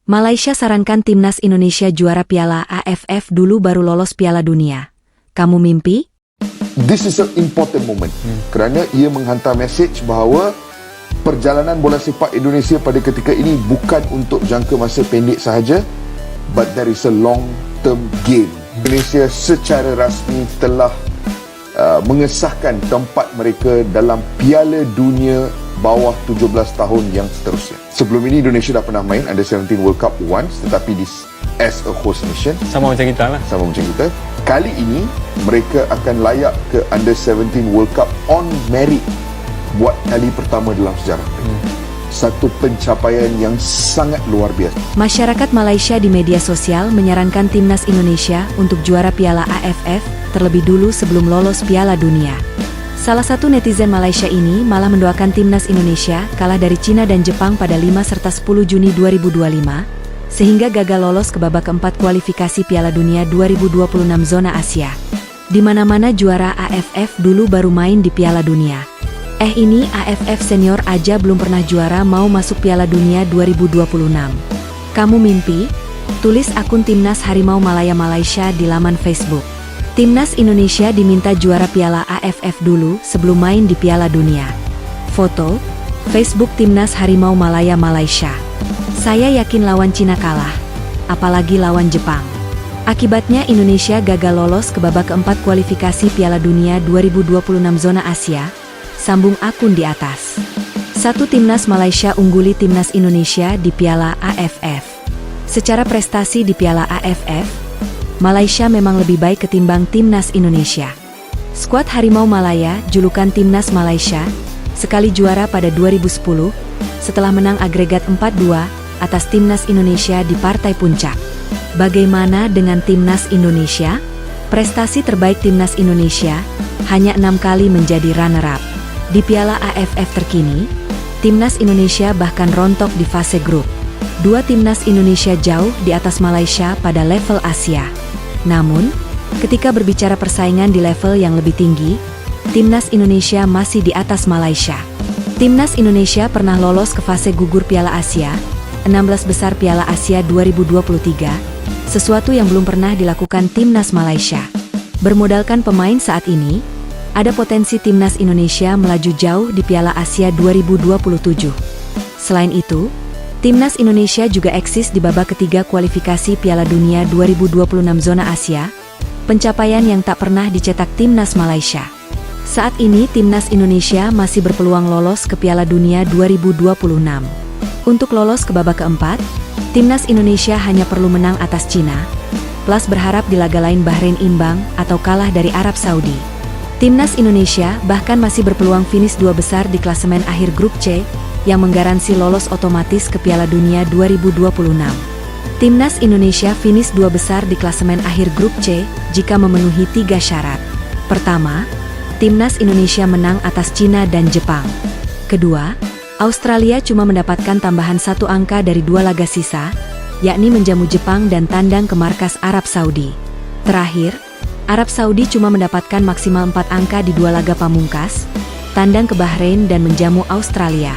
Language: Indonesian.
Malaysia sarankan timnas Indonesia juara Piala AFF dulu baru lolos Piala Dunia. Kamu mimpi? This is an important moment kerana ia menghantar mesej bahawa perjalanan bola sepak Indonesia pada ketika ini bukan untuk jangka masa pendek sahaja, but there is a long term game. Indonesia secara rasmi telah mengesahkan tempat mereka dalam Piala Dunia bawah 17 tahun yang seterusnya. Sebelum ini Indonesia dah pernah main Under 17 World Cup once, tetapi as a host nation. Sama macam kita lah. Sama macam kita. Kali ini mereka akan layak ke Under 17 World Cup on merit buat kali pertama dalam sejarah. Satu pencapaian yang sangat luar biasa. Masyarakat Malaysia di media sosial menyarankan timnas Indonesia untuk juara Piala AFF terlebih dulu sebelum lolos Piala Dunia. Salah satu netizen Malaysia ini malah mendoakan timnas Indonesia kalah dari Cina dan Jepang pada 5 serta 10 Juni 2025, sehingga gagal lolos ke babak keempat kualifikasi Piala Dunia 2026 zona Asia. Di mana-mana juara AFF dulu baru main di Piala Dunia. Ini AFF senior aja belum pernah juara mau masuk Piala Dunia 2026. Kamu mimpi? Tulis akun Timnas Harimau Malaya Malaysia di laman Facebook. Timnas Indonesia diminta juara Piala AFF dulu sebelum main di Piala Dunia. Foto, Facebook Timnas Harimau Malaya Malaysia. Saya yakin lawan Cina kalah, apalagi lawan Jepang. Akibatnya Indonesia gagal lolos ke babak keempat kualifikasi Piala Dunia 2026 zona Asia. Sambung akun di atas. Satu timnas Malaysia ungguli timnas Indonesia di Piala AFF. Secara prestasi di Piala AFF, Malaysia memang lebih baik ketimbang timnas Indonesia. Skuad Harimau Malaya, julukan timnas Malaysia, sekali juara pada 2010 setelah menang agregat 4-2 atas timnas Indonesia di partai puncak. Bagaimana dengan timnas Indonesia? Prestasi terbaik timnas Indonesia hanya 6 kali menjadi runner-up. Di Piala AFF terkini, timnas Indonesia bahkan rontok di fase grup. Dua timnas Indonesia jauh di atas Malaysia pada level Asia. Namun, ketika berbicara persaingan di level yang lebih tinggi, timnas Indonesia masih di atas Malaysia. Timnas Indonesia pernah lolos ke fase gugur Piala Asia, 16 besar Piala Asia 2023, sesuatu yang belum pernah dilakukan timnas Malaysia. Bermodalkan pemain saat ini, ada potensi timnas Indonesia melaju jauh di Piala Asia 2027. Selain itu, timnas Indonesia juga eksis di babak ketiga kualifikasi Piala Dunia 2026 zona Asia, pencapaian yang tak pernah dicetak timnas Malaysia. Saat ini timnas Indonesia masih berpeluang lolos ke Piala Dunia 2026. Untuk lolos ke babak keempat, timnas Indonesia hanya perlu menang atas Cina, plus berharap di laga lain Bahrain imbang atau kalah dari Arab Saudi. Timnas Indonesia bahkan masih berpeluang finish 2 besar di klasemen akhir grup C, yang menggaransi lolos otomatis ke Piala Dunia 2026. Timnas Indonesia finish 2 besar di klasemen akhir grup C jika memenuhi 3 syarat. Pertama, timnas Indonesia menang atas Cina dan Jepang. Kedua, Australia cuma mendapatkan tambahan 1 angka dari 2 laga sisa, yakni menjamu Jepang dan tandang ke markas Arab Saudi. Terakhir, Arab Saudi cuma mendapatkan maksimal 4 angka di 2 laga pamungkas, tandang ke Bahrain dan menjamu Australia.